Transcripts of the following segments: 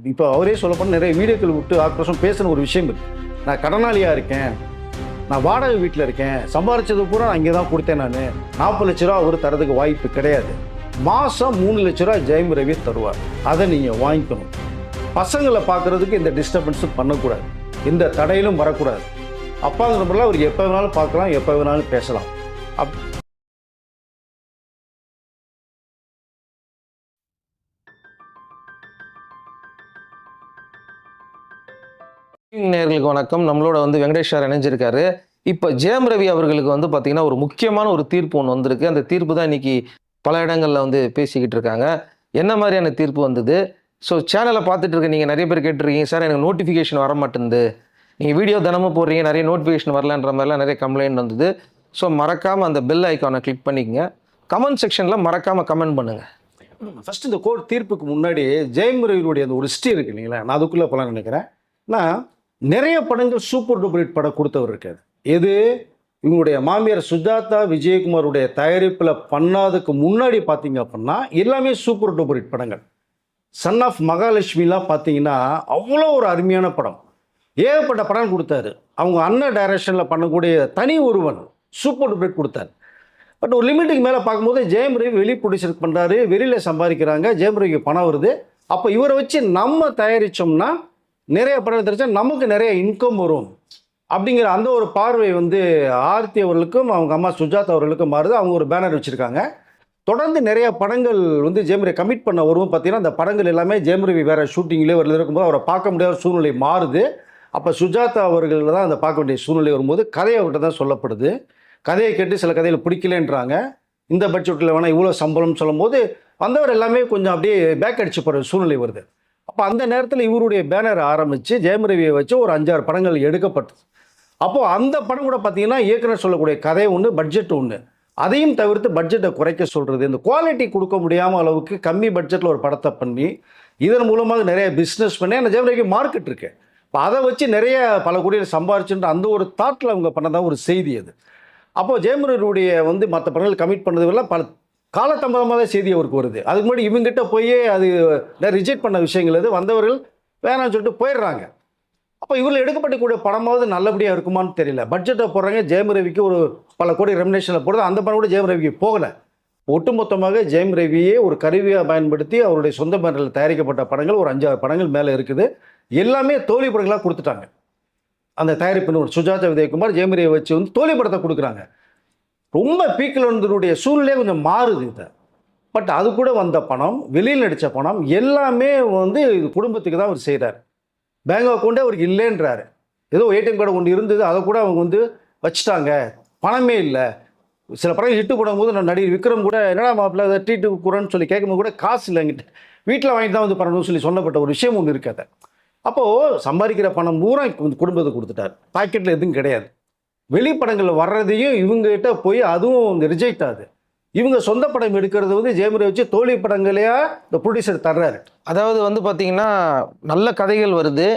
இப்போ அவரே சொல்லப்போனால் நிறைய வீடியோக்கள் விட்டு ஆக்ரோஷம் பேசின ஒரு விஷயம் இருக்கு. நான் கடனாளியாக இருக்கேன், நான் வாடகை வீட்டில் இருக்கேன், சம்பாரிச்சது பூரா நான் இங்கே தான் கொடுத்தேன், நான் 40 லட்ச ரூபா அவர் தரதுக்கு வாய்ப்பு கிடையாது. மாதம் 3 லட்ச ரூபா ஜெயம் ரவி தருவார். அதை நீங்கள் வாங்கிக்கணும். பசங்களை பார்க்குறதுக்கு இந்த டிஸ்டர்பன்ஸும் பண்ணக்கூடாது, இந்த தடையிலும் வரக்கூடாது. அப்பாங்கிற முறையில் அவர் எப்போ வேணாலும் பார்க்கலாம், எப்போ வேணாலும் பேசலாம். நேயர்களுக்கு வணக்கம். நம்மளோட வெங்கடேஷ் சார் இணைஞ்சிருக்காரு. இப்போ ஜெயம் ரவி அவர்களுக்கு பார்த்தீங்கன்னா ஒரு முக்கியமான ஒரு தீர்ப்பு ஒன்று வந்திருக்கு. அந்த தீர்ப்பு தான் இன்னைக்கு பல இடங்களில் பேசிக்கிட்டு இருக்காங்க. என்ன மாதிரியான தீர்ப்பு வந்தது? ஸோ சேனலை பார்த்துட்டு இருக்க நீங்கள் நிறைய பேர் கேட்டிருக்கீங்க, சார் எனக்கு நோட்டிஃபிகேஷன் வர மாட்டேங்குது, நீங்கள் வீடியோ தினமும் போடுறீங்க, நிறைய நோட்டிஃபிகேஷன் வரலன்ற மாதிரிலாம் நிறைய கம்ப்ளைண்ட் வந்தது. ஸோ மறக்காமல் அந்த பெல் ஐக்கானை கிளிக் பண்ணிக்கங்க. கமெண்ட் செக்ஷனில் மறக்காமல் கமெண்ட் பண்ணுங்கள். ஃபஸ்ட்டு இந்த கோர்ட் தீர்ப்புக்கு முன்னாடி ஜெயம் ரவியுடைய அந்த ஒரு ஹிஸ்ட்ரி இருக்கு இல்லைங்களா, நான் அதுக்குள்ளே போகலான்னு நினைக்கிறேன். நான் நிறைய படங்கள் சூப்பர் டூப்பர் ஹிட் படம் கொடுத்தவர் இருக்காது. எது இவங்களுடைய மாமியார் சுஜாதா விஜயகுமாருடைய தயாரிப்பில் பண்ணாதுக்கு முன்னாடி பார்த்தீங்க அப்படின்னா எல்லாமே சூப்பர் டூப்பர் ஹிட் படங்கள். சன் ஆஃப் மகாலட்சுமிலாம் பார்த்தீங்கன்னா அவ்வளோ ஒரு அருமையான படம், ஏகப்பட்ட படம் கொடுத்தாரு. அவங்க அண்ணன் டைரக்ஷனில் பண்ணக்கூடிய தனி ஒருவன் சூப்பர் டூப்பர் ஹிட் கொடுத்தாரு. பட் ஒரு லிமிட்டுக்கு மேலே பார்க்கும்போது ஜெயம் ரவி வெளி ப்ரொடியூசர் பண்ணுறாரு, வெளியில் சம்பாதிக்கிறாங்க, ஜெயம் ரவிக்கு பணம் வருது. அப்போ இவரை வச்சு நம்ம தயாரித்தோம்னா நிறைய படம் தெரிஞ்சா நமக்கு நிறைய இன்கம் வரும் அப்படிங்கிற அந்த ஒரு பார்வை ஆர்த்தி அவர்களுக்கும் அவங்க அம்மா சுஜாதா அவர்களுக்கும் மாறுது. அவங்க ஒரு பேனர் வச்சுருக்காங்க. தொடர்ந்து நிறைய படங்கள் ஜெயம் ரவி கமிட் பண்ண வருவோம். பார்த்தீங்கன்னா அந்த படங்கள் எல்லாமே ஜெயம் ரவி வேறு ஷூட்டிங்லேயே வருது இருக்கும்போது அவரை பார்க்க முடியாத சூழ்நிலை மாறுது. அப்போ சுஜாதா அவர்கள் தான் அதை பார்க்க வேண்டிய சூழ்நிலை வரும்போது கதையை அவர்கிட்ட தான் சொல்லப்படுது. கதையை கேட்டு சில கதையில் பிடிக்கலன்றாங்க. இந்த பட்ஜெட்டில் வேணால் இவ்வளோ சம்பளம்னு சொல்லும்போது வந்தவர் எல்லாமே கொஞ்சம் அப்படியே பேக் அடிச்சு போகிற சூழ்நிலை வருது. அப்போ அந்த நேரத்தில் இவருடைய பேனர் ஆரம்பித்து ஜெயம் ரவியை வச்சு ஒரு 5-6 படங்கள் எடுக்கப்பட்டது. அப்போது அந்த படம் கூட பார்த்தீங்கன்னா இயக்குனர் சொல்லக்கூடிய கதை ஒன்று, பட்ஜெட் ஒன்று. அதையும் தவிர்த்து பட்ஜெட்டை குறைக்க சொல்கிறது, இந்த குவாலிட்டி கொடுக்க முடியாமல் அளவுக்கு கம்மி பட்ஜெட்டில் ஒரு படத்தை பண்ணி இதன் மூலமாக நிறைய பிஸ்னஸ் பண்ணி அந்த ஜெயம் ரவிக்கு மார்க்கெட் இருக்குது. இப்போ அதை வச்சு நிறைய பல கோடியில் சம்பாரிச்சுன்ற அந்த ஒரு தாட்டில் அவங்க பண்ணதான் ஒரு செய்தி அது. அப்போது ஜெயம் ரவியுடைய மற்ற படங்கள் கமிட் பண்ணதுலாம் பல காலதாமதமாக தான் செய்தி அவருக்கு வருது. அதுக்கு முன்னாடி இவங்ககிட்ட போய் அது ரிஜெக்ட் பண்ண விஷயங்கள் அது வந்தவர்கள் வேணாம்னு சொல்லிட்டு போயிடுறாங்க. அப்போ இவர்கள் எடுக்கப்படக்கூடிய படமாவது நல்லபடியாக இருக்குமான்னு தெரியல. பட்ஜெட்டை போடுறாங்க, ஜெயம் ரவிக்கு ஒரு பல கோடி ரெமினேஷனில் போடுறது, அந்த படம் கூட ஜெயம் ரவிக்கு போகலை. ஒட்டுமொத்தமாக ஜெயம் ரவியே ஒரு கருவியாக பயன்படுத்தி அவருடைய சொந்த பேனரில் தயாரிக்கப்பட்ட படங்கள் ஒரு 5-6 படங்கள் மேலே இருக்குது. எல்லாமே தோல்வி படங்களாக கொடுத்துட்டாங்க. அந்த தயாரிப்பின் ஒரு சுஜாதா விஜயகுமார் ஜெயம் ரவியை வச்சு தோல்வி படத்தை கொடுக்குறாங்க. ரொம்ப பீக்கில் இருந்ததுடைய சூழ்நிலையே கொஞ்சம் மாறுது இதை. பட் அது கூட வந்த பணம், வெளியில் நடித்த பணம் எல்லாமே குடும்பத்துக்கு தான் அவர் செய்கிறார். பேங்க் அக்கௌண்ட்டே அவருக்கு இல்லைன்றாரு. ஏதோ ஏடிஎம் கார்டு ஒன்று இருந்தது, அதை கூட அவங்க வச்சுட்டாங்க, பணமே இல்லை. சில படம் ஹிட்டு போடும்போது நான் நடிகர் விக்ரம் கூட என்னடா மாப்பிள்ள அதை ட்ரீட்டு கூறன்னு சொல்லி கேட்கும்போது கூட காசு இல்லைங்கிட்ட வீட்டில் வாங்கி தான் பண்ணணும்னு சொல்லி சொல்லப்பட்ட ஒரு விஷயம் ஒன்று இருக்காது. அப்போது சம்பாதிக்கிற பணம் பூரா குடும்பத்துக்கு கொடுத்துட்டார், பாக்கெட்டில் எதுவும் கிடையாது. வெளிப்படங்கள் வர்றதையும் இவங்ககிட்ட போய் அதுவும் ரிஜெக்ட் ஆகுது. இவங்க சொந்த படம் எடுக்கிறது ஜெயம் ரவி வச்சு தோல்வி படங்களையா இந்த ப்ரொடியூசர் தர்றாரு. அதாவது பார்த்தீங்கன்னா நல்ல கதைகள் வருது,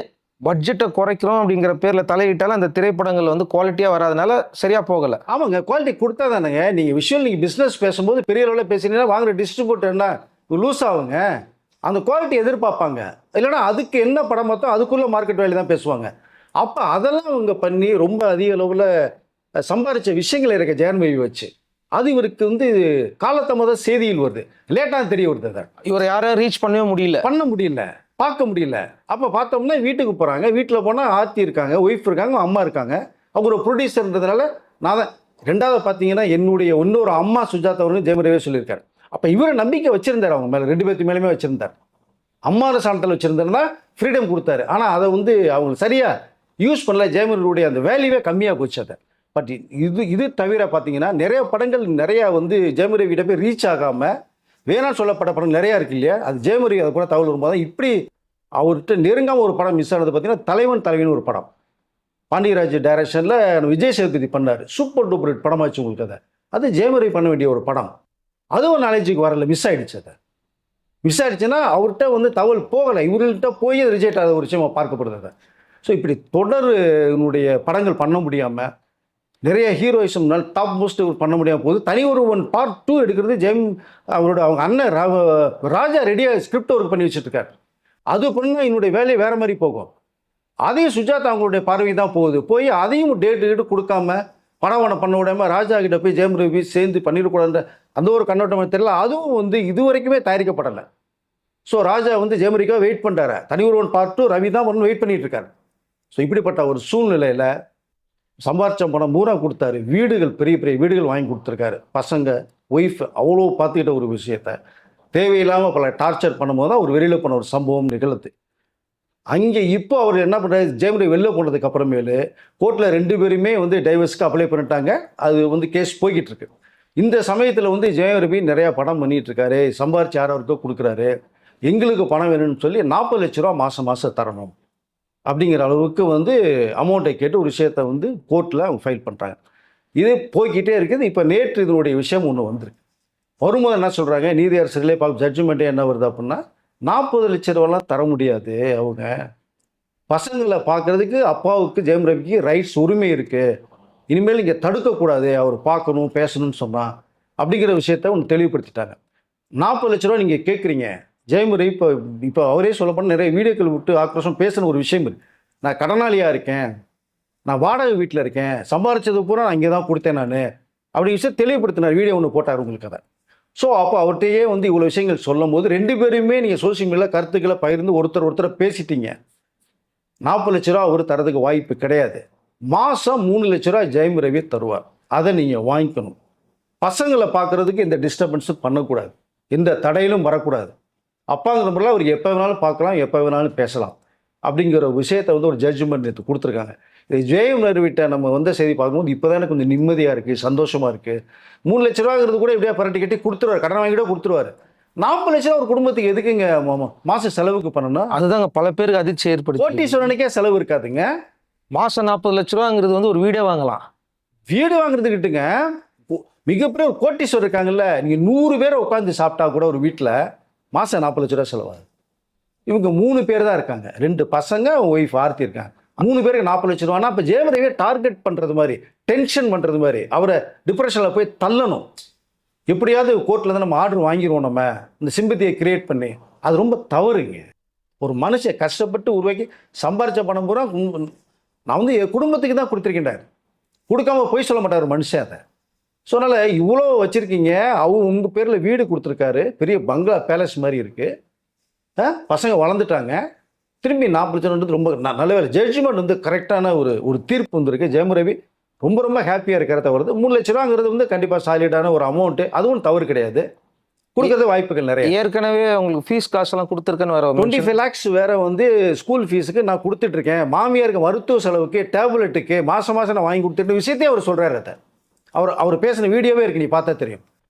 பட்ஜெட்டை குறைக்கிறோம் அப்படிங்கிற பேரில் தலையிட்டாலும் அந்த திரைப்படங்கள் குவாலிட்டியாக வராதனால சரியாக போகலை. ஆமாங்க, குவாலிட்டி கொடுத்தா தானேங்க. நீங்கள் விஷுவல் நீங்கள் பிஸ்னஸ் பேசும்போது பெரிய அளவில் பேசினீங்கன்னா வாங்குற டிஸ்ட்ரிபியூட்டர்னா லூஸ் ஆகுங்க. அந்த குவாலிட்டி எதிர்பார்ப்பாங்க. இல்லைனா அதுக்கு என்ன படம் பார்த்தோம் அதுக்குள்ளே மார்க்கெட் வேல்யூ தான் பேசுவாங்க. அப்போ அதெல்லாம் அவங்க பண்ணி ரொம்ப அதிக அளவில் சம்பாதிச்ச விஷயங்கள் இருக்க ஜெயம் ரவி வச்சு அது இவருக்கு காலத்தாமத செய்தியில் வருது, லேட்டாக தெரிய வருது. அதை இவர் யாரையும் ரீச் பண்ணவே முடியல, பார்க்க முடியல. அப்போ பார்த்தோம்னா வீட்டுக்கு போகிறாங்க, வீட்டில் போனால் ஆர்த்தி இருக்காங்க, ஒய்ஃப் இருக்காங்க, அம்மா இருக்காங்க. அவங்க ஒரு ப்ரொடியூசர்ன்றதுனால நான் தான். ரெண்டாவது பார்த்தீங்கன்னா என்னுடைய இன்னொரு அம்மா சுஜாதா அவர்கள் ஜெயம் ரவியே சொல்லியிருக்காரு. அப்போ இவரை நம்பிக்கை வச்சுருந்தார், அவங்க மேலே 2 பேர்த்து மேலேயுமே வச்சுருந்தார். அம்மாவோட சாணத்தில் வச்சுருந்தாருன்னா ஃப்ரீடம் கொடுத்தாரு. ஆனால் அதை அவங்க சரியாக யூஸ் பண்ணல. ஜெயம் ரவியுடைய அந்த வேல்யூவே கம்மியாக போச்சு அதை. பட் இது தவிர பார்த்தீங்கன்னா நிறைய படங்கள் நிறையா ஜெயம் ரவியிட்ட போய் ரீச் ஆகாமல் வேணாம் சொல்லப்பட்ட படம் நிறையா இருக்கு இல்லையா. அது ஜெயம் ரவி அதை கூட தகவல் வரும்போது தான் இப்படி அவர்கிட்ட நெருங்காமல் ஒரு படம் மிஸ் ஆனது. பார்த்தீங்கன்னா தலைவன் ஒரு படம் பாண்டியராஜ் டைரக்ஷனில் விஜய் சேதுபதி பண்ணார். சூப்பர் டூப்பர் ஹிட் படமாச்சு உங்களுக்கு. அது ஜெயம் ரவி பண்ண வேண்டிய ஒரு படம். அதுவும் நாலேஜுக்கு வரல, மிஸ் ஆகிடுச்சு. அதை மிஸ் ஆகிடுச்சுன்னா அவர்கிட்ட தகவல் போகலை, இவர்கள்ட்ட போய் அது ரிஜெக்ட் ஆகாத ஒரு விஷயமாக பார்க்கப்படுது அதை. ஸோ இப்படி தொடருடைய படங்கள் பண்ண முடியாமல் நிறைய ஹீரோயிசம் டாப் மோஸ்ட் பண்ண முடியாமல் போகுது. தனி ஒருவன் பார்ட் 2 எடுக்கிறது அவங்க அண்ணன் ராஜா ரெடியாக ஸ்கிரிப்ட் ஒர்க் பண்ணி வச்சுட்ருக்கார். அது பண்ணால் என்னுடைய வேலையை வேறு மாதிரி போகும். அதையும் சுஜாதா அவங்களுடைய பார்வை தான் போகுது. போய் அதையும் டேட்டு கொடுக்காம பணவனை பண்ண விடாம ராஜா கிட்ட போய் ஜெயம் ரவி சேர்ந்து பண்ணிடக்கூடாதுன்ற அந்த ஒரு கண்ணோட்டம் தெரியல. அதுவும் வந்து இது வரைக்குமே தயாரிக்கப்படலை. ஸோ ராஜா வந்து ஜெயம் ரவிக்காக வெயிட் பண்ணுறாரு. தனி ஒருவன் பார்ட் 2 ரவி தான் வெயிட் பண்ணிட்டு இருக்காரு. ஸோ இப்படிப்பட்ட ஒரு சூழ்நிலையில் சம்பாரிச்ச பணம் பூரா கொடுத்தாரு. வீடுகள், பெரிய பெரிய வீடுகள் வாங்கி கொடுத்துருக்காரு. பசங்க, ஒய்ஃப் அவ்வளோ பார்த்துக்கிட்ட ஒரு விஷயத்த தேவையில்லாமல் பல டார்ச்சர் பண்ணும்போது தான் ஒரு வெளியில் போன ஒரு சம்பவம் நிகழுது. அங்கே இப்போ அவர் என்ன பண்ணுறாரு, ஜெயம் ரவி வெளில போனதுக்கு அப்புறமேலு கோர்ட்டில் 2 பேருமே வந்து டைவர்ஸ்க்கு அப்ளை பண்ணிட்டாங்க. அது வந்து கேஸ் போய்கிட்டு இருக்கு. இந்த சமயத்தில் வந்து ஜெயம் ரவி நிறையா பணம் பண்ணிட்டு இருக்காரு. சம்பாரிச்சு யாராருக்கோ கொடுக்குறாரு. எங்களுக்கு பணம் வேணும்னு சொல்லி 40 லட்ச ரூபா மாதம் மாதம் தரணும் அப்படிங்கிற அளவுக்கு வந்து அமௌண்ட்டை கேட்டு ஒரு விஷயத்தை வந்து கோர்ட்டில் அவங்க ஃபைல் பண்ணுறாங்க. இது போய்கிட்டே இருக்குது. இப்போ நேற்று இதனுடைய விஷயம் ஒன்று வந்திருக்கு. வரும்போது என்ன சொல்கிறாங்க, நீதியரசர்களே ஜட்ஜ்மெண்ட்டே என்ன வருது அப்படின்னா, 40 லட்ச ரூபாலாம் தர முடியாது. அவங்க பசங்களை பார்க்குறதுக்கு அப்பாவுக்கு ஜெயம் ரவிக்கு ரைட்ஸ் உரிமை இருக்குது. இனிமேல் இங்கே தடுக்கக்கூடாது, அவர் பார்க்கணும் பேசணும்னு சொன்னால் அப்படிங்கிற விஷயத்த ஒன்று தெளிவுபடுத்திட்டாங்க. 40 லட்ச ரூபா நீங்கள் கேட்குறீங்க. ஜெயம் ரவி இப்போ அவரே சொல்லப்போனால் நிறைய வீடியோக்கள் விட்டு ஆக்ரோஷம் பேசின ஒரு விஷயம் இருக்குது. நான் கடனாளியாக இருக்கேன், நான் வாடகை வீட்டில் இருக்கேன், சம்பாரிச்சது பூரா நான் இங்கே தான் கொடுத்தேன் நான் அப்படி விஷயம் தெளிவுபடுத்தினார். வீடியோ ஒன்று போட்டார் உங்களுக்கு அதை. ஸோ அப்போ அவர்கிட்டயே வந்து இவ்வளோ விஷயங்கள் சொல்லும் போது 2 பேருமே நீங்கள் சோசியல் மீடியாவில் கருத்துக்களை பகிர்ந்து ஒருத்தரை பேசிட்டீங்க. 40 லட்ச ரூபா அவர் தரதுக்கு வாய்ப்பு கிடையாது. மாதம் 3 லட்ச ரூபா ஜெயம் ரவி தருவார். அதை நீங்கள் வாங்கிக்கணும். பசங்களை பார்க்குறதுக்கு எந்த டிஸ்டர்பன்ஸும் பண்ணக்கூடாது, எந்த தடையிலும் வரக்கூடாது. அப்பாங்கிற முறையில் அவர் எப்போ வேணாலும் பார்க்கலாம், எப்போ வேணாலும் பேசலாம் அப்படிங்கிற விஷயத்தை வந்து ஒரு ஜட்ஜ்மெண்ட் நேற்று கொடுத்துருக்காங்க. இது ஜெயம் ரவிட்ட நம்ம வந்த செய்தி பார்க்கும்போது இப்போ தானே கொஞ்சம் நிம்மதியாக இருக்குது, சந்தோஷமாக இருக்குது. 3 லட்ச ரூபாங்கிறது கூட எப்படியா பரட்டி கட்டி கொடுத்துருவார், கடன் வாங்கிட்டு கொடுத்துருவார். 40 லட்ச ரூபா ஒரு குடும்பத்துக்கு எதுக்குங்க மாதம் செலவுக்கு பண்ணணும்? அதுதாங்க பல பேருக்கு அதிர்ச்சி ஏற்படுத்தி. கோட்டீஸ்வரனுக்கே செலவு இருக்காதுங்க. மாதம் 40 லட்ச ரூபாங்கிறது வந்து ஒரு வீடே வாங்கலாம். வீடு வாங்குறதுக்கிட்டுங்க மிகப்பெரிய ஒரு கோட்டீஸ்வரர் இருக்காங்கல்ல, நீங்கள் 100 பேரை உட்காந்து சாப்பிட்டா கூட ஒரு வீட்டில் மாதம் 40 லட்ச ரூபா செலவாகுது. இவங்க 3 பேர் தான் இருக்காங்க, 2 பசங்க, ஒய்ஃப் ஆர்த்தி இருக்காங்க. 3 பேருக்கு 40 லட்ச ரூபானா இப்போ ஜெயம் ரவியை டார்கெட் பண்ணுறது மாதிரி, டென்ஷன் பண்ணுறது மாதிரி, அவரை டிப்ரெஷனில் போய் தள்ளணும். எப்படியாவது கோர்ட்டில் தான் நம்ம ஆர்டர் வாங்கிடுவோம், நம்ம இந்த சிம்பத்தியை கிரியேட் பண்ணி. அது ரொம்ப தவறுங்க. ஒரு மனுஷன் கஷ்டப்பட்டு உருவாக்கி சம்பாரித்த பணம் பூரா நான் வந்து என் குடும்பத்துக்கு தான் கொடுத்துருக்கின்றார். கொடுக்காம போய் சொல்ல மாட்டார் மனுஷன் அதை. ஸோ அதனால் இவ்வளோ வச்சுருக்கீங்க. உங்கள் பேரில் வீடு கொடுத்துருக்காரு, பெரிய பங்களா பேலஸ் மாதிரி இருக்குது. பசங்க வளர்ந்துட்டாங்க. திரும்பி 40 லட்சம் ரொம்ப நல்ல வேலை. ஜட்ஜ்மெண்ட் வந்து கரெக்டான ஒரு தீர்ப்பு வந்திருக்கு. ஜெயம் ரவி ரொம்ப ஹாப்பியாக இருக்கிறத வருது. 3 லட்ச ரூபாங்கிறது வந்து கண்டிப்பாக சாலிடான ஒரு அமௌண்ட்டு. அதுவும் தவறு கிடையாது, கொடுக்கறது வாய்ப்புகள் நிறைய. ஏற்கனவே அவங்களுக்கு ஃபீஸ் காசெல்லாம் கொடுத்துருக்கேன்னு வேற 25 lakhs வேற வந்து ஸ்கூல் ஃபீஸுக்கு நான் கொடுத்துட்ருக்கேன். மாமியாருக்கு மருத்துவ செலவுக்கு, டேப்லெட்டுக்கு மாதம் நான் வாங்கி கொடுத்துட்டு விஷயத்தையே அவர் சொல்கிறாரு. அதை அவர் பேசின வீடியோவே இருக்குது, நீ பார்த்தா தெரியும்.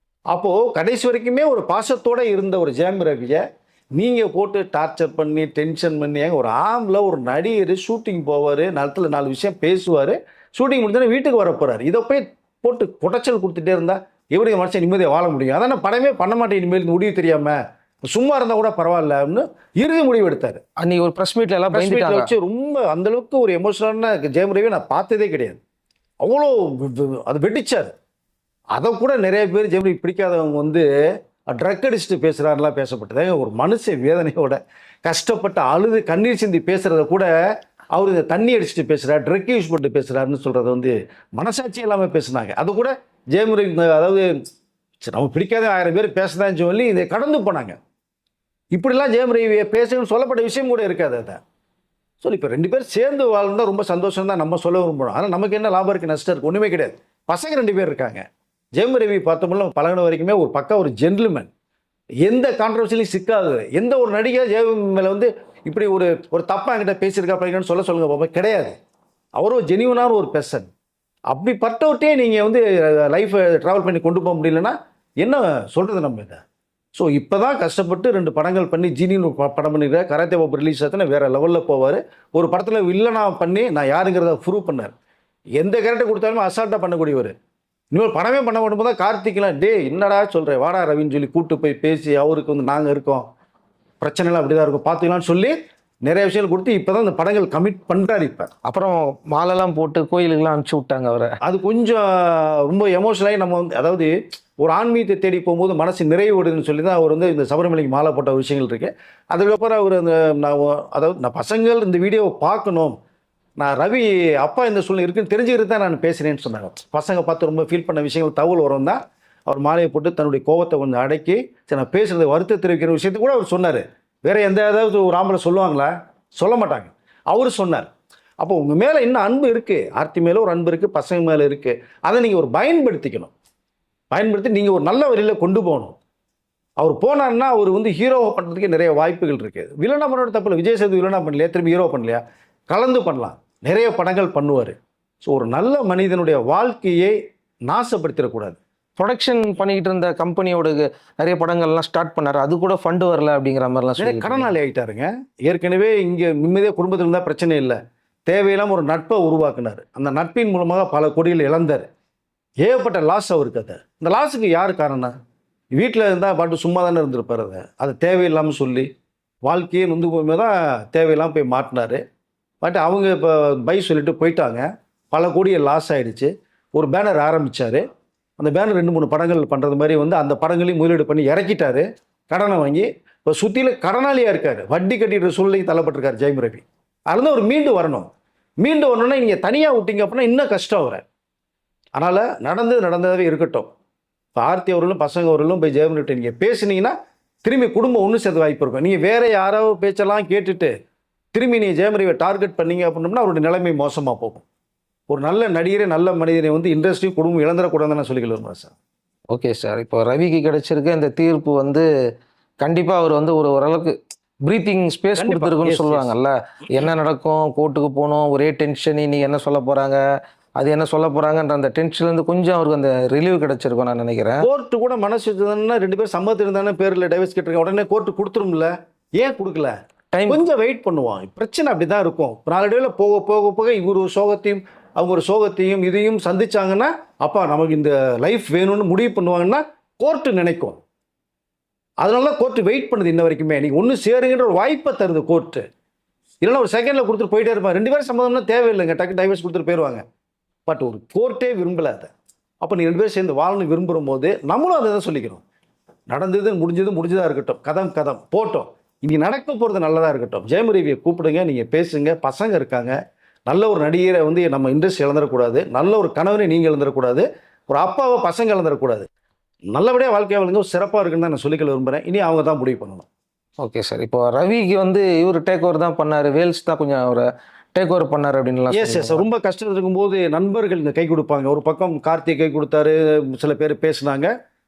அப்போது கடைசி வரைக்குமே ஒரு பாசத்தோடு இருந்த ஒரு ஜெயம் ரவியை நீங்கள் போட்டு டார்ச்சர் பண்ணி டென்ஷன் பண்ணி, ஒரு ஆம்பில் ஒரு நடிகர் ஷூட்டிங் போவார், நேரத்தில் 4 விஷயம் பேசுவார், ஷூட்டிங் முடிஞ்சோன்னா வீட்டுக்கு வர போகிறார். இதை போய் போட்டு குடைச்சல் கொடுத்துட்டே இருந்தால் எப்படி மனுஷன் நிம்மதியாக வாழ முடியும்? அதான் நான் படமே பண்ண மாட்டேன் இனிமேல், முடிவு தெரியாமல் சும்மா இருந்தால் கூட பரவாயில்ல அப்படின்னு இறுதி முடிவு எடுத்தார். அன்றைக்கி ஒரு ப்ரெஸ் மீட்டில் எல்லாம் வச்சு ரொம்ப அந்தளவுக்கு ஒரு எமோஷனலான ஜெயம் ரவியை நான் பார்த்ததே கிடையாது. அவ்வளோ அது வெடிச்சார். அதை கூட நிறைய பேர் ஜெயம் ரவி பிடிக்காதவங்க வந்து ட்ரக் அடிச்சுட்டு பேசுகிறாருலாம் பேசப்பட்டது. ஒரு மனுஷன் வேதனையோட கஷ்டப்பட்டு அழுது கண்ணீர் சிந்தி பேசுகிறத கூட அவர் இந்த தண்ணி அடிச்சுட்டு பேசுகிறார், ட்ரக் யூஸ் பண்ணிட்டு பேசுகிறாருன்னு சொல்கிறத வந்து மனசாட்சி இல்லாமல் பேசுனாங்க. அது கூட ஜெயம் ரவி அதாவது நம்ம பிடிக்காத 1000 பேர் பேசுதான்னு சொல்லி இதை கடந்து போனாங்க. இப்படிலாம் ஜெயம் ரவியை பேசணும்னு சொல்லப்பட்ட விஷயம் கூட இருக்காது. அதை சொல்லி இப்போ 2 பேர் சேர்ந்து வாழ்ந்தால் ரொம்ப சந்தோஷம் தான் நம்ம சொல்ல விரும்பணும். ஆனால் நமக்கு என்ன லாபம் இருக்குது, நஷ்டம் இருக்குது? ஒன்றுமே கிடையாது. பசங்க 2 பேர் இருக்காங்க. ஜெயம் ரவி பார்த்தோம்னா பழகின வரைக்குமே ஒரு பக்கா ஒரு ஜென்டில்மேன், எந்த கான்ட்ரவர்சிலையும் சிக்காது. எந்த ஒரு நடிகை ஜெயம் மேலே வந்து இப்படி ஒரு தப்பாக என்கிட்ட பேசியிருக்கா அப்படிங்கன்னு சொல்லுங்க பாப்பா, கிடையாது. அவர் ஒரு ஜெனியூனான ஒரு பெர்சன். அப்படிப்பட்டவர்கிட்டே நீங்கள் வந்து லைஃப்பை ட்ராவல் பண்ணி கொண்டு போக முடியலன்னா என்ன சொல்கிறது நம்ம இதை? ஸோ இப்போ தான் கஷ்டப்பட்டு 2 படங்கள் பண்ணி ஜீனின்னு ஒரு படம் பண்ணியிருக்காரு. கராத்தே பாப் ரிலீஸ் ஆச்சுன்னா வேறு லெவலில் போவார். ஒரு படத்தில் வில்லனா பண்ணி நான் யாருங்கிறத ப்ரூவ் பண்ணார். எந்த கேரக்டர் கொடுத்தாலுமே அசால்ட்டாக பண்ணக்கூடியவர். இனிமேல் படமே பண்ண மாட்டோம் தான் கார்த்திக்லாம் என்னடா சொல்கிறேன் வாடா ரவின்னு சொல்லி கூப்பிட்டு போய் பேசி அவருக்கு வந்து நாங்கள் இருக்கோம், பிரச்சனைலாம் அப்படி தான் இருக்கும் பார்த்துக்கலான்னு சொல்லி நிறைய விஷயங்கள் கொடுத்து இப்போ தான் இந்த படங்கள் கமிட் பண்ணுறாரு. இப்போ அப்புறம் மாலைலாம் போட்டு கோயிலுக்கெல்லாம் அனுப்பிச்சு விட்டாங்க அவரை. அது கொஞ்சம் ரொம்ப எமோஷனலாகி நம்ம வந்து, அதாவது ஒரு ஆன்மீகத்தை தேடி போகும்போது மனசு நிறைவுடுதுன்னு சொல்லி தான் அவர் வந்து இந்த சபரிமலைக்கு மாலை போட்ட விஷயங்கள் இருக்கு. அதுக்கப்புறம் அவர் அந்த நான் பசங்கள் இந்த வீடியோவை பார்க்கணும், நான் ரவி அப்பா இந்த சூழ்நிலை இருக்குன்னு தெரிஞ்சுக்கிட்டு தான் நான் பேசுகிறேன்னு சொன்னாங்க. பசங்க பார்த்து ரொம்ப ஃபீல் பண்ண விஷயங்கள் தகவல் வரும் தான் அவர் மாலையை போட்டு தன்னுடைய கோபத்தை கொஞ்சம் அடக்கி, சரி நான் பேசுகிறது வருத்தம் தெரிவிக்கிற விஷயத்தை கூட அவர் சொன்னார். வேற எந்த ஏதாவது ஒரு ஆம்பளை சொல்லுவாங்களா? சொல்ல மாட்டாங்க. அவர் சொன்னார். அப்போ உங்கள் மேலே இன்னும் அன்பு இருக்குது, ஆர்த்தி மேலே ஒரு அன்பு இருக்குது, பசங்க மேலே இருக்குது. அதை நீங்கள் ஒரு பயன்படுத்திக்கணும். பயன்படுத்தி நீங்கள் ஒரு நல்ல வழியில் கொண்டு போகணும். அவர் போனார்னா அவர் வந்து ஹீரோவை பண்ணுறதுக்கு நிறைய வாய்ப்புகள் இருக்குது. வில்லனா பண்ணோட தப்பில்லை. விஜய் சேது வில்லனா பண்ணலையா, திரும்பி ஹீரோ பண்ணலையா, கலந்து பண்ணலாம். நிறைய படங்கள் பண்ணுவார். ஸோ ஒரு நல்ல மனிதனுடைய வாழ்க்கையை நாசப்படுத்திடக்கூடாது. ப்ரொடக்ஷன் பண்ணிக்கிட்டு இருந்த கம்பெனியோட நிறைய படங்கள்லாம் ஸ்டார்ட் பண்ணாரு, அது கூட ஃபண்டு வரல அப்படிங்கிற மாதிரிலாம் நிறைய சொல்லி கடனாளி ஆகிட்டாருங்க. ஏற்கனவே இங்கே நிம்மதியாக குடும்பத்தில் இருந்தால் பிரச்சனை இல்லை, தேவையில்லாமல் ஒரு நட்பை உருவாக்குனார். அந்த நட்பின் மூலமாக பல கோடிகள் இழந்தார். ஏகப்பட்ட லாஸ் அவருக்கு. அது இந்த லாஸுக்கு யார் காரணம்? வீட்டில் இருந்தால் பாட்டு சும்மா தானே இருந்திருப்பார். அதை தேவையில்லாமல் சொல்லி வாழ்க்கையே நொந்து போய் தான் தேவையில்லாமல் போய் மாட்டினார். பட் அவங்க இப்போ பை சொல்லிட்டு போயிட்டாங்க. பல கோடியை லாஸ் ஆகிடுச்சு. ஒரு பேனர் ஆரம்பித்தார். அந்த பேனர் 2-3 படங்கள் பண்ணுறது மாதிரி வந்து அந்த படங்களையும் முதலீடு பண்ணி இறக்கிட்டார். கடனை வாங்கி இப்போ சுற்றியில் கடனாளியாக இருக்கார். வட்டி கட்டிடுற சூழ்நிலைக்கு தள்ளப்பட்டிருக்கார் ஜெயம் ரவி. அதுலேருந்து அவர் மீண்டு வரணும். மீண்டு வரணும்னா நீங்கள் தனியாக விட்டீங்க அப்படின்னா இன்னும் கஷ்டம் வர. அதனால் நடந்ததாகவே இருக்கட்டும். இப்போ ஆர்த்தி அவர்களும் பசங்க அவர்களும் போய் ஜெயம் ரவி நீங்கள் பேசுனீங்கன்னா திரும்பி குடும்பம் ஒன்று சேர்த்து வாய்ப்பு இருக்கும். நீங்கள் வேறு யாராவது பேச்செல்லாம் கேட்டுட்டு திரும்பி நீங்கள் ஜெயம் ரவியை டார்கெட் பண்ணீங்க அப்படின்னோம்னா அவருடைய நிலைமை மோசமாக போகும். ஒரு நல்ல நடிகரை, நல்ல மனிதனை வந்து இண்டஸ்ட்ரியும் குடும்பம் இழந்துடக்கூடாதுன்னு நான் சொல்லிக்கலாம் சார். Okay sir. இப்போ ரவிக்கு கிடைச்சிருக்க இந்த தீர்ப்பு வந்து கண்டிப்பாக அவர் வந்து ஓரளவுக்கு ப்ரீத்திங் ஸ்பேஸ் கொடுத்துருக்குன்னு சொல்லுவாங்கல்ல. என்ன நடக்கும், கோர்ட்டுக்கு போகணும், ஒரே டென்ஷன், இன்னைக்கு என்ன சொல்ல போகிறாங்க, அது என்ன சொல்ல போகிறாங்கன்ற அந்த டென்ஷன்லேருந்து கொஞ்சம் அவருக்கு அந்த ரிலீவ் கிடைச்சிருக்கும் நான் நினைக்கிறேன். கோர்ட்டு கூட மனசு வச்சுதானே 2 பேர் சம்மதம் இருந்தானே பேரில் டைவர்ஸ் கேட்டிருக்கேன், உடனே கோர்ட்டு கொடுத்துரும்ல. ஏன் கொடுக்கல? டைம் கொஞ்சம் வெயிட் பண்ணுவான். பிரச்சனை அப்படி தான் இருக்கும். நாளடைவில் போக போக போக இவர் ஒரு சோகத்தையும் அவங்க ஒரு சோகத்தையும் இதையும் சந்திச்சாங்கன்னா அப்பா நமக்கு இந்த லைஃப் வேணும்னு முடிவு பண்ணுவாங்கன்னா கோர்ட்டு நினைக்கும். அதனால கோர்ட்டு வெயிட் பண்ணுது இன்ன வரைக்குமே. நீங்கள் ஒன்று சேருங்கிற ஒரு வாய்ப்பை தருது கோர்ட்டு. இல்லைன்னா ஒரு செகண்டில் கொடுத்துட்டு போயிட்டே இருப்பாங்க. 2 பேரும் சம்மதம்னா தேவையில்லைங்க, டக்கு டைவர்ஸ் கொடுத்துட்டு போயிடுவாங்க. பட் ஒரு கோர்ட்டே விரும்பலை அதை. அப்போ நீ 2 பேரும் சேர்ந்து வாழணும் விரும்புகிற போது நம்மளும் அதை தான் சொல்லிக்கிறோம். நடந்தது முடிஞ்சதாக இருக்கட்டும், கதம் போட்டோம். இனி நடக்க போகிறது நல்லதாக இருக்கட்டும். ஜெயம் ரவியை கூப்பிடுங்க, நீங்கள் பேசுங்க. பசங்க இருக்காங்க. நல்ல ஒரு நடிகரை வந்து நம்ம இண்டஸ்ட்ரி இழந்துடக்கூடாது. நல்ல ஒரு கணவனை நீங்கள் இழந்துடக்கூடாது. ஒரு அப்பாவை பசங்க இழந்துடக்கூடாது. நல்லபடியாக வாழ்க்கையை வழங்க சிறப்பாக இருக்குன்னு தான் நான் சொல்லிக்க விரும்புகிறேன். இனி அவங்க தான் முடிவு பண்ணணும். Okay sir. இப்போ ரவிக்கு வந்து இவர் டேக் ஓவர் தான் பண்ணார், வேல்ஸ் தான் கொஞ்சம் அவரை டேக் ஓவர் பண்ணார் அப்படின்லாம். எஸ். ரொம்ப கஷ்டத்தில் இருக்கும்போது நண்பர்கள் இந்த கை கொடுப்பாங்க. ஒரு பக்கம் கார்த்திக் கை கொடுத்தாரு, சில பேர் பேசுனாங்க.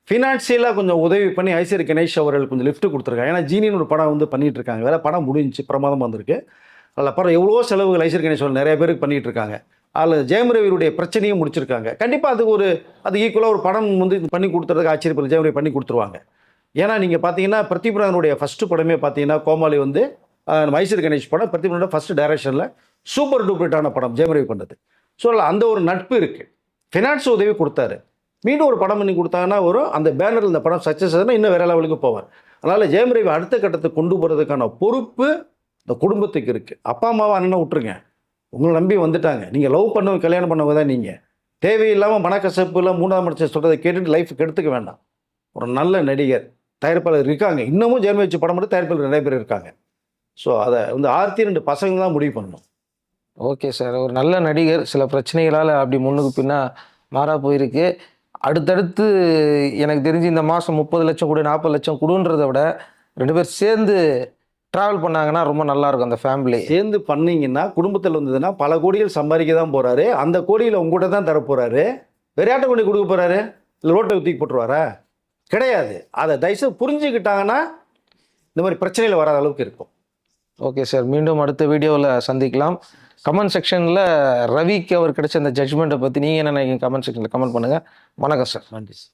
ஃபினான்ஷியலாக கொஞ்சம் உதவி பண்ணி ஐஸ்வர்யா கணேஷ் அவர்கள் கொஞ்சம் லிஃப்ட் கொடுத்துருக்காங்க. ஏன்னா ஜீனின்னு ஒரு படம் வந்து பண்ணிகிட்டு இருக்காங்க. வேறு படம் முடிஞ்சு பிரமாதம் வந்திருக்கு. அதில் அப்புறம் எவ்வளோ செலவுகள் ஐஸ்வர்யா கணேஷ் அவர்கள் நிறைய பேருக்கு பண்ணிகிட்டு இருக்காங்க. அதில் ஜெயம் ரவியுடைய பிரச்சனையும் முடிச்சிருக்காங்க. கண்டிப்பாக அது ஈக்குவலாக ஒரு படம் வந்து பண்ணி கொடுத்துறதுக்கு ஆச்சரியப்படல. ஜெயம் ரவி பண்ணி கொடுத்துருவாங்க. ஏன்னா நீங்கள் பார்த்தீங்கன்னா பிரதீப்ராஜனுடைய ஃபஸ்ட்டு படமே பார்த்தீங்கன்னா கோமாளி வந்து ஐஸ்வர்யா கணேஷ் படம் பிரதீப்ராஜனோட ஃபஸ்ட்டு டைரக்ஷனில் சூப்பர் டூப்ரேட்டான படம் ஜெயம் ரவி பண்ணது. ஸோ அந்த ஒரு நட்பு இருக்குது. ஃபினான்ஸ் உதவி கொடுத்தாரு. மீண்டும் ஒரு படம் பண்ணி கொடுத்தாங்கன்னா வரும். அந்த பேனரில் இந்த படம் சக்ஸஸ் ஆகுதுன்னா இன்னும் வேற லெவலுக்கு போவார். அதனால் ஜெயம் ரவி அடுத்த கட்டத்துக்கு கொண்டு போகிறதுக்கான பொறுப்பு இந்த குடும்பத்துக்கு இருக்குது. அப்பா அம்மாவை அண்ணனை விட்டுருங்க. உங்களை நம்பி வந்துட்டாங்க. நீங்கள் லவ் பண்ணவங்க கல்யாணம் பண்ணவங்க தான் நீங்கள். தேவையில்லாமல் மனக்கசப்பு இல்லை 3ஆம் மனுஷன் சொல்கிறத கேட்டுட்டு லைஃப் கெடுத்துக்க வேண்டாம். ஒரு நல்ல நடிகர், தயாரிப்பாளர் இருக்காங்க. இன்னமும் ஜெயம் வச்சு படம் மட்டும் தயாரிப்பாளர் நிறைய பேர் இருக்காங்க. ஸோ அதை வந்து ஆர்த்தி 2 பசங்க தான் முடிவு பண்ணணும். Okay sir. ஒரு நல்ல நடிகர் சில பிரச்சனைகளால் அப்படி முன்னுக்கு பின்னா மாறா போயிருக்கு. அடுத்தடுத்து எனக்கு தெரிஞ்சு இந்த மாதம் 30 லட்சம் கொடு 40 லட்சம் கொடுன்றதை விட 2 பேர் சேர்ந்து ட்ராவல் பண்ணாங்கன்னா ரொம்ப நல்லாயிருக்கும். அந்த ஃபேமிலி சேர்ந்து பண்ணிங்கன்னா குடும்பத்தில் வந்ததுன்னா பல கோடிகள் சம்பாதிக்க தான் போகிறாரு. அந்த கோடியில் உங்கள்கிட்ட தான் தரப்போகிறாரு. விளையாட்டை கொண்டு கொடுக்க போகிறாரு, இல்லை ரோட்டை தூக்கி போட்டுருவாரா? கிடையாது. அதை தயவுசெய்து புரிஞ்சுக்கிட்டாங்கன்னா இந்த மாதிரி பிரச்சனையில் வராத அளவுக்கு இருக்கும். Okay sir. மீண்டும் அடுத்த வீடியோவில் சந்திக்கலாம். கமெண்ட் செக்ஷனில் ரவிக்கு அவர் கிடைச்ச அந்த ஜட்ஜ்மெண்ட்டை பற்றி நீங்கள் என்ன நினைக்கிறீங்க கமெண்ட் செக்ஷனில் கமெண்ட் பண்ணுங்கள். வணக்கம் சார். நன்றி சார்.